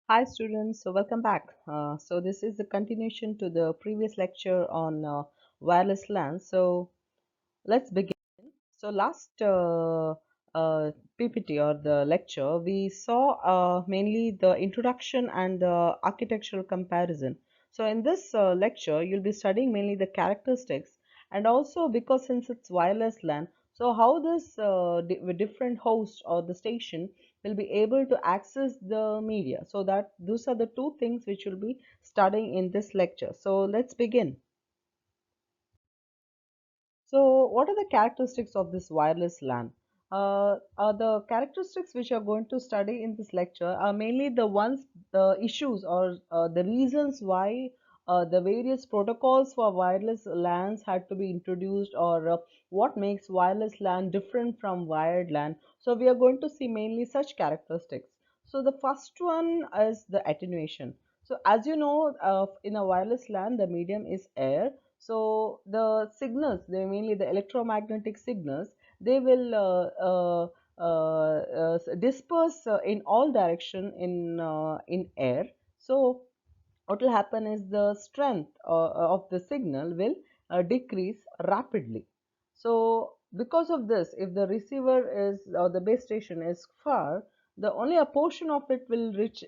Hi students, so welcome back. So this is the continuation to the previous lecture on wireless LAN. So let's begin. So last PPT or the lecture, we saw mainly the introduction and the architectural comparison. So in this lecture, you'll be studying mainly the characteristics and also because since it's wireless LAN, so how this different host or the station will be able to access the media. So that those are the two things which we'll be studying in this lecture. So let's begin. So, what are the characteristics of this wireless LAN? The characteristics which you are going to study in this lecture are mainly the issues or the reasons why the various protocols for wireless LANs had to be introduced, or what makes wireless LAN different from wired LAN. So, we are going to see mainly such characteristics. So, the first one is the attenuation. So, as you know, in a wireless LAN, the medium is air, so the signals, they mainly the electromagnetic signals, they will disperse in all direction in air. So what will happen is the strength of the signal will decrease rapidly. So because of this, if the receiver is or the base station is far, the only a portion of it will reach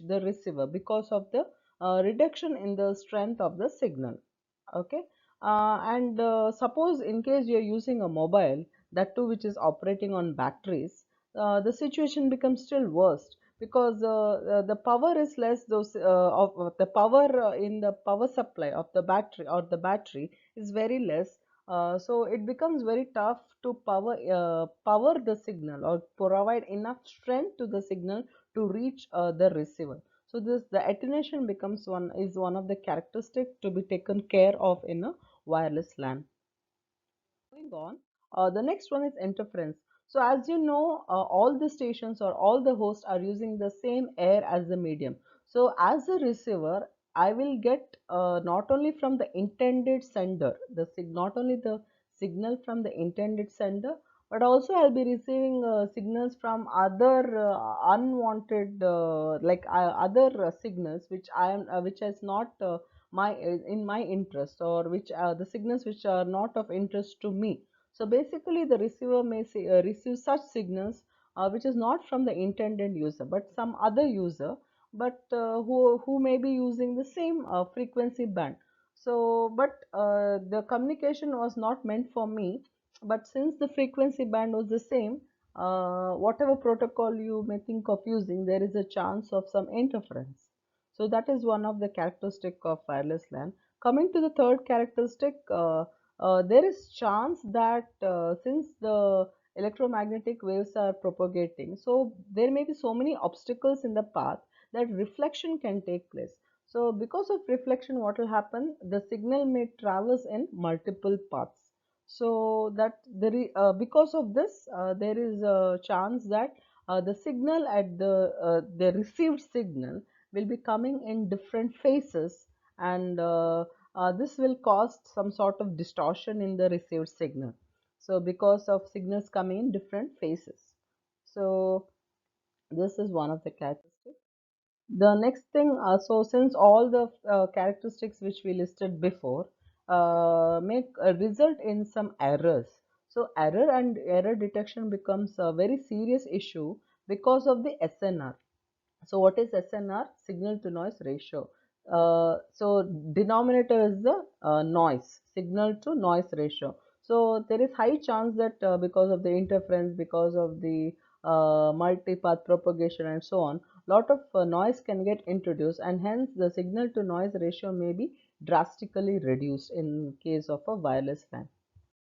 the receiver because of the reduction in the strength of the signal. Okay. And suppose in case you're using a mobile, that too which is operating on batteries, the situation becomes still worse because the power is less. Those of the power in the power supply of the battery or the battery is very less. So it becomes very tough to power the signal or provide enough strength to the signal to reach the receiver. So this the attenuation becomes one of the characteristic to be taken care of in a wireless LAN. Moving on, the next one is interference. So as you know, all the stations or all the hosts are using the same air as the medium. So as a receiver, I will get not only from the intended sender, not only the signal from the intended sender, but also I'll be receiving signals from other unwanted, other signals which is not my in my interest, or which are the signals which are not of interest to me. So basically the receiver may receive such signals which is not from the intended user but some other user, but who may be using the same frequency band. So but the communication was not meant for me, but since the frequency band was the same, whatever protocol you may think of using, there is a chance of some interference. So that is one of the characteristic of wireless LAN. Coming to the third characteristic, there is chance that since the electromagnetic waves are propagating, so there may be so many obstacles in the path that reflection can take place. So because of reflection, what will happen? The signal may traverse in multiple paths. So that because of this, there is a chance that the signal at the received signal will be coming in different phases, and this will cause some sort of distortion in the received signal. So because of signals coming in different phases, so this is one of the characteristics. The next thing, so since all the characteristics which we listed before make result in some errors, so error detection becomes a very serious issue because of the SNR. So what is SNR? Signal to noise ratio. So denominator is the noise, signal to noise ratio. So there is high chance that because of the interference, because of the multi-path propagation and so on, lot of noise can get introduced, and hence the signal to noise ratio may be drastically reduced in case of a wireless LAN.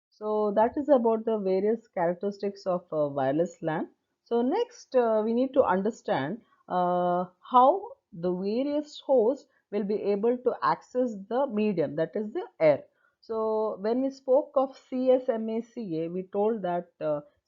So that is about the various characteristics of wireless LAN. So next we need to understand how the various hosts will be able to access the medium, that is the air. So when we spoke of CSMACA, we told that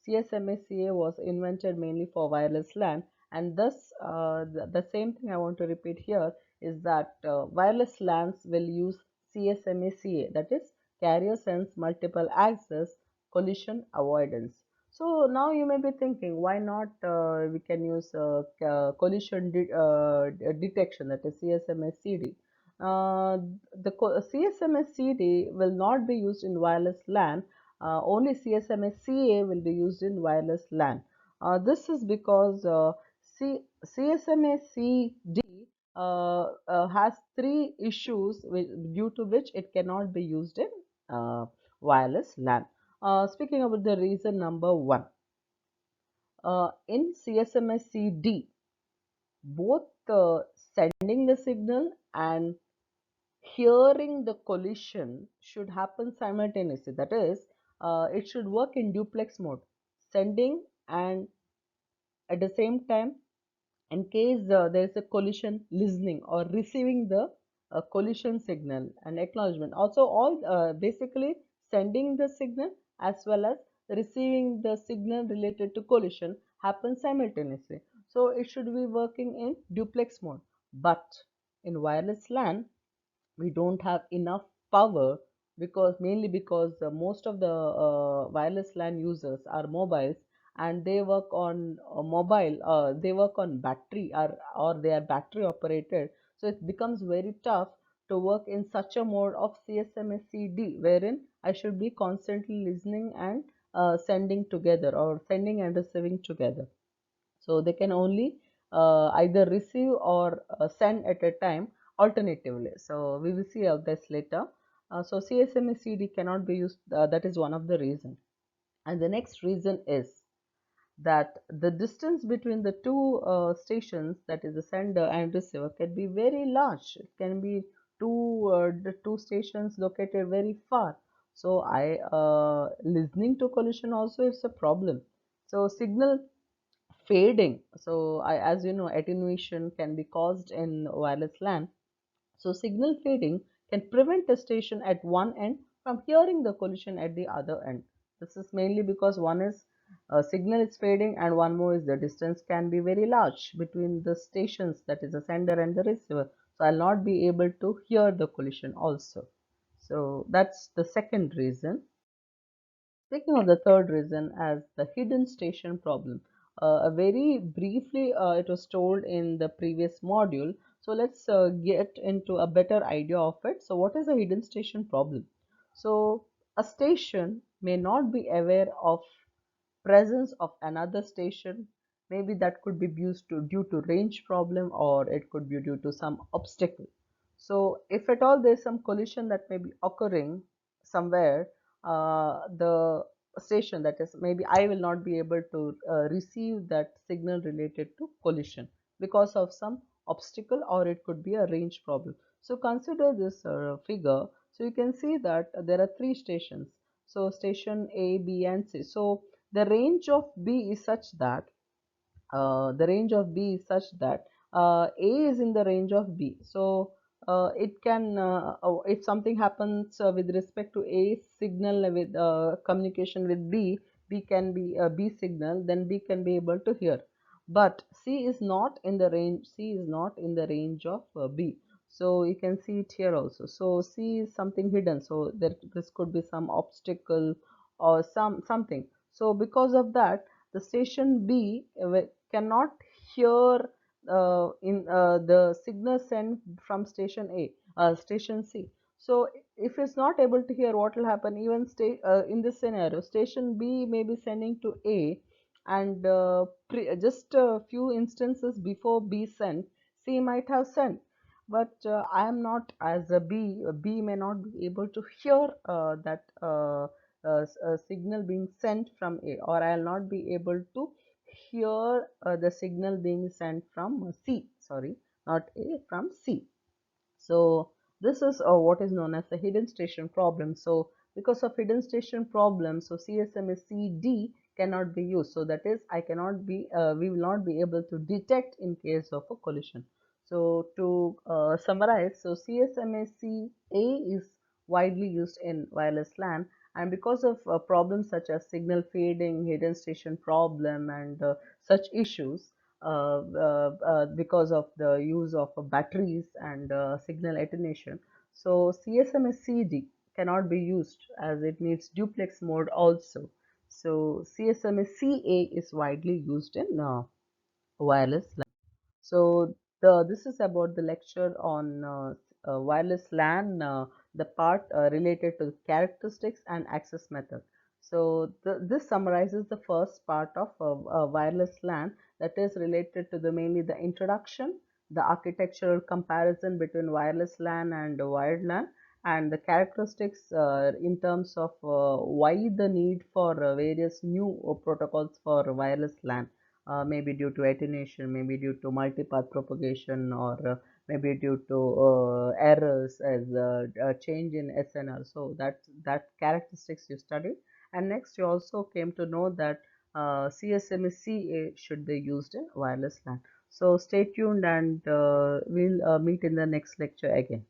CSMACA was invented mainly for wireless LAN, and thus the same thing I want to repeat here is that wireless LANs will use CSMACA, that is carrier sense multiple access collision avoidance. So now you may be thinking, why not we can use collision detection, that is CSMS-CD. The CSMS-CD will not be used in wireless LAN. Only CSMS-CA will be used in wireless LAN. This is because CSMA-CD has three issues due to which it cannot be used in wireless LAN. Speaking about the reason number one, in CSMS-CD, both sending the signal and hearing the collision should happen simultaneously. That is, it should work in duplex mode, sending and at the same time, in case there is a collision, listening or receiving the collision signal and acknowledgement. Also, all basically sending the signal as well as receiving the signal related to collision happens simultaneously. So it should be working in duplex mode. But in wireless LAN, we don't have enough power, because mainly because most of the wireless LAN users are mobiles, and they work on they work on battery, or they are battery operated. So it becomes very tough to work in such a mode of CSMS-CD, wherein I should be constantly listening and sending together, or sending and receiving together. So they can only either receive or send at a time alternatively. So we will see all this later. So CSMA-CD cannot be used. That is one of the reasons. And the next reason is that the distance between the two stations, that is the sender and receiver, can be very large. It can be the two stations located very far. So I listening to collision also is a problem. So signal fading. So as you know, attenuation can be caused in wireless LAN. So signal fading can prevent a station at one end from hearing the collision at the other end. This is mainly because one is signal is fading, and one more is the distance can be very large between the stations, that is the sender and the receiver. So I'll not be able to hear the collision also. So that's the second reason. Speaking of the third reason as the hidden station problem, very briefly it was told in the previous module. So let's get into a better idea of it. So what is a hidden station problem? So a station may not be aware of presence of another station. Maybe that could be due to range problem, or it could be due to some obstacle. So if at all there's some collision that may be occurring somewhere, the station, that is maybe I will not be able to receive that signal related to collision because of some obstacle, or it could be a range problem. So consider this figure. So you can see that there are three stations. So station A, B and C. So the range of B is such that A is in the range of B. So it can, if something happens with respect to A signal with communication with B, B can be a B signal, then B can be able to hear. But C is not in the range. C is not in the range of B. So you can see it here also. So C is something hidden. So this could be some obstacle or something. So because of that, the station B cannot hear the signal sent from station A, station C. So if it's not able to hear, what will happen? Even in this scenario, station B may be sending to A, and just a few instances before B sent, C might have sent. But I am not as a B. B may not be able to hear that signal being sent from A, or I'll not be able to hear the signal being sent from C, sorry, not A, from C. So this is what is known as the hidden station problem. So because of hidden station problem, so CSMA-CD cannot be used. So that is, we will not be able to detect in case of a collision. So to summarize, so CSMA-CA is widely used in wireless LAN, and because of problems such as signal fading, hidden station problem, and such issues, because of the use of batteries and signal attenuation. So CSMA-CD cannot be used as it needs duplex mode also. So CSMA CA is widely used in wireless LAN. So this is about the lecture on wireless LAN, the part related to characteristics and access method. So this summarizes the first part of wireless LAN, that is related to the mainly the introduction, the architectural comparison between wireless LAN and wired LAN, and the characteristics in terms of why the need for various new protocols for wireless LAN, maybe due to attenuation, maybe due to multipath propagation, or maybe due to errors as a change in SNR. So that characteristics you studied, and next you also came to know that CSMA-CA should be used in wireless LAN. So stay tuned, and we'll meet in the next lecture again.